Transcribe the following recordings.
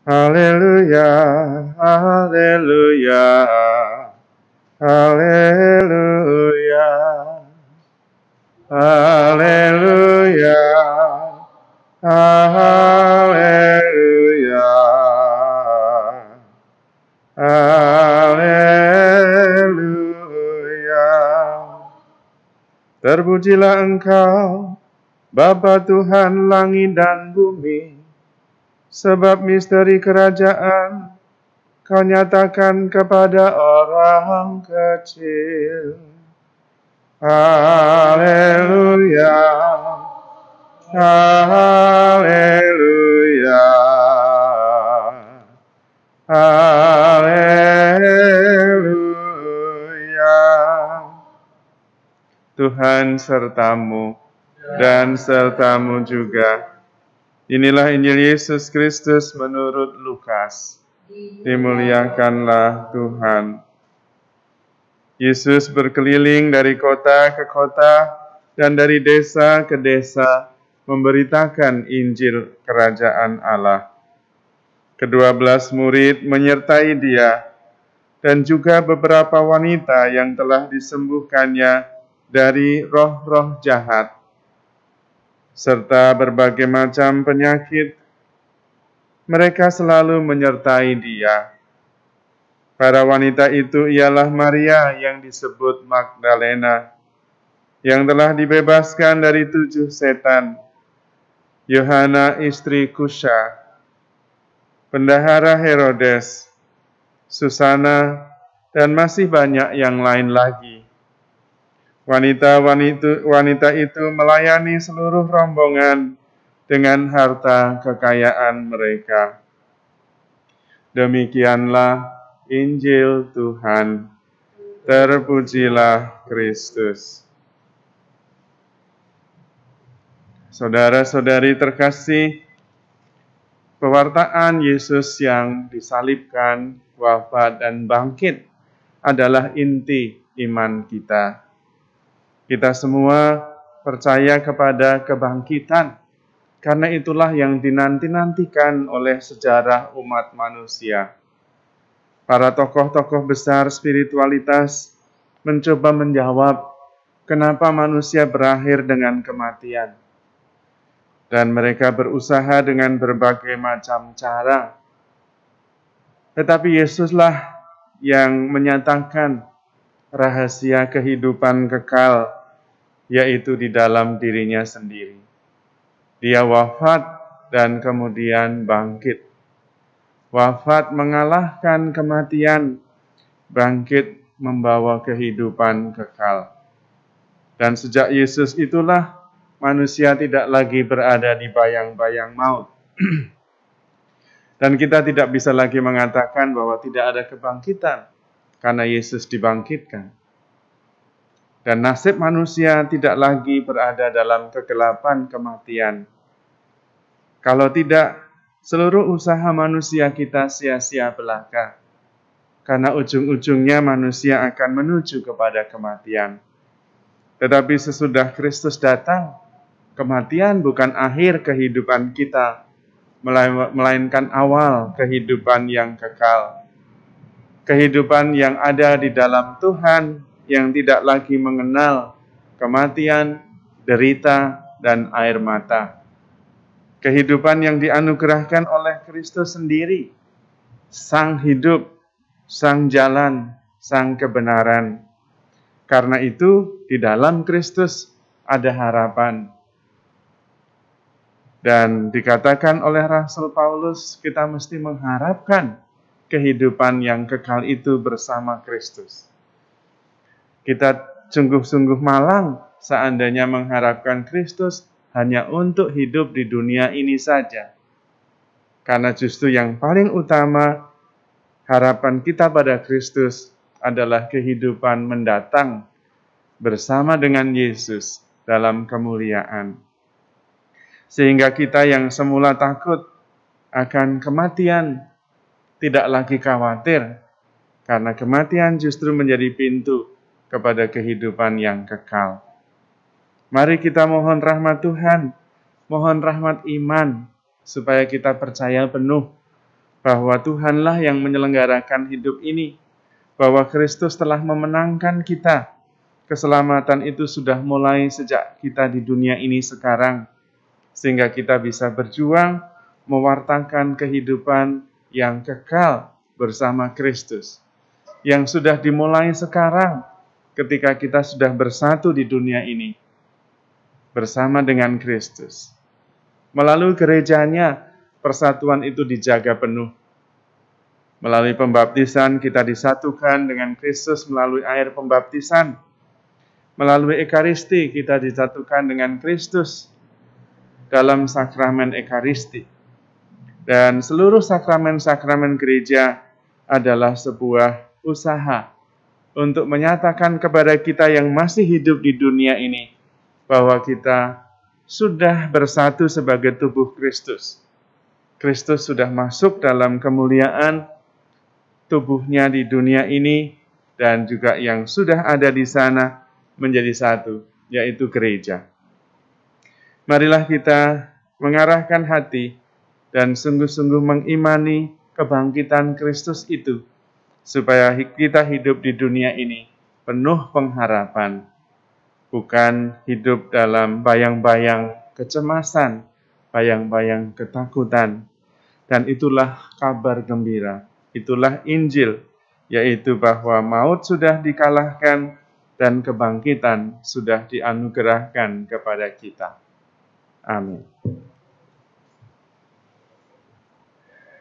Haleluya, haleluya, haleluya, haleluya, haleluya, haleluya. Terpujilah Engkau, Bapa Tuhan langit dan bumi, sebab misteri kerajaan Kau nyatakan kepada orang kecil. Haleluya, haleluya, haleluya. Tuhan sertamu dan sertamu juga. Inilah Injil Yesus Kristus menurut Lukas. Dimuliakanlah Tuhan. Yesus berkeliling dari kota ke kota dan dari desa ke desa memberitakan Injil Kerajaan Allah. Ke-12 murid menyertai dia dan juga beberapa wanita yang telah disembuhkannya dari roh-roh jahat, serta berbagai macam penyakit. Mereka selalu menyertai dia. Para wanita itu ialah Maria yang disebut Magdalena, yang telah dibebaskan dari 7 setan, Yohana istri Kusha, Bendahara Herodes, Susana, dan masih banyak yang lain lagi. Wanita itu melayani seluruh rombongan dengan harta kekayaan mereka. Demikianlah Injil Tuhan. Terpujilah Kristus. Saudara-saudari terkasih, pewartaan Yesus yang disalibkan, wafat, dan bangkit adalah inti iman kita. Kita semua percaya kepada kebangkitan, karena itulah yang dinanti-nantikan oleh sejarah umat manusia. Para tokoh-tokoh besar spiritualitas mencoba menjawab kenapa manusia berakhir dengan kematian. Dan mereka berusaha dengan berbagai macam cara. Tetapi Yesuslah yang menyatakan rahasia kehidupan kekal, yaitu di dalam dirinya sendiri. Dia wafat dan kemudian bangkit. Wafat mengalahkan kematian, bangkit membawa kehidupan kekal. Dan sejak Yesus itulah manusia tidak lagi berada di bayang-bayang maut. Dan kita tidak bisa lagi mengatakan bahwa tidak ada kebangkitan, karena Yesus dibangkitkan. Dan nasib manusia tidak lagi berada dalam kegelapan kematian. Kalau tidak, seluruh usaha manusia kita sia-sia belaka. Karena ujung-ujungnya manusia akan menuju kepada kematian. Tetapi sesudah Kristus datang, kematian bukan akhir kehidupan kita, melainkan awal kehidupan yang kekal. Kehidupan yang ada di dalam Tuhan, yang tidak lagi mengenal kematian, derita, dan air mata. Kehidupan yang dianugerahkan oleh Kristus sendiri, Sang hidup, Sang jalan, Sang kebenaran. Karena itu, di dalam Kristus ada harapan. Dan dikatakan oleh Rasul Paulus, kita mesti mengharapkan kehidupan yang kekal itu bersama Kristus. Kita sungguh-sungguh malang seandainya mengharapkan Kristus hanya untuk hidup di dunia ini saja. Karena justru yang paling utama, harapan kita pada Kristus adalah kehidupan mendatang bersama dengan Yesus dalam kemuliaan. Sehingga kita yang semula takut akan kematian tidak lagi khawatir, karena kematian justru menjadi pintu kepada kehidupan yang kekal. Mari kita mohon rahmat Tuhan, mohon rahmat iman, supaya kita percaya penuh bahwa Tuhanlah yang menyelenggarakan hidup ini, bahwa Kristus telah memenangkan kita. Keselamatan itu sudah mulai sejak kita di dunia ini sekarang, sehingga kita bisa berjuang mewartakan kehidupan yang kekal bersama Kristus, yang sudah dimulai sekarang ketika kita sudah bersatu di dunia ini bersama dengan Kristus. Melalui gerejanya, persatuan itu dijaga penuh. Melalui pembaptisan, kita disatukan dengan Kristus melalui air pembaptisan. Melalui Ekaristi, kita disatukan dengan Kristus dalam sakramen Ekaristi. Dan seluruh sakramen-sakramen gereja adalah sebuah usaha untuk menyatakan kepada kita yang masih hidup di dunia ini bahwa kita sudah bersatu sebagai tubuh Kristus. Kristus sudah masuk dalam kemuliaan tubuhnya di dunia ini dan juga yang sudah ada di sana menjadi satu, yaitu gereja. Marilah kita mengarahkan hati dan sungguh-sungguh mengimani kebangkitan Kristus itu, supaya kita hidup di dunia ini penuh pengharapan, bukan hidup dalam bayang-bayang kecemasan, bayang-bayang ketakutan. Dan itulah kabar gembira, itulah Injil, yaitu bahwa maut sudah dikalahkan dan kebangkitan sudah dianugerahkan kepada kita. Amin.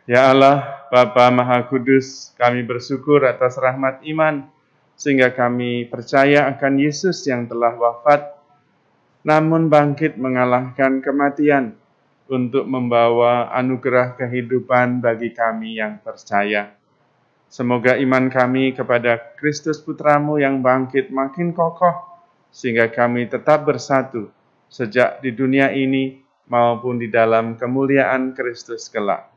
Ya Allah, Bapa Maha Kudus, kami bersyukur atas rahmat iman, sehingga kami percaya akan Yesus yang telah wafat, namun bangkit mengalahkan kematian, untuk membawa anugerah kehidupan bagi kami yang percaya. Semoga iman kami kepada Kristus Putramu yang bangkit makin kokoh, sehingga kami tetap bersatu, sejak di dunia ini maupun di dalam kemuliaan Kristus kelak.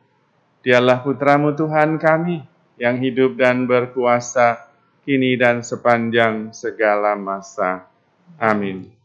Dialah Putramu Tuhan kami, yang hidup dan berkuasa, kini dan sepanjang segala masa. Amin.